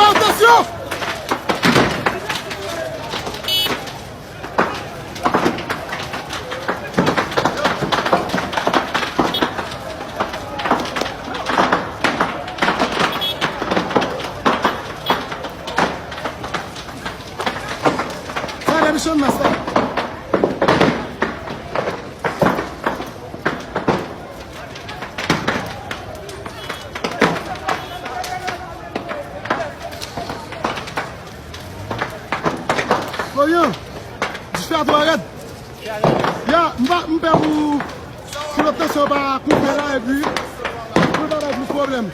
Attention! Sana bir şey olmaz. Voyons, j'espère de regarder. Ya, m'pa ou si l'obtention va couper là et puis, on va avoir du problème.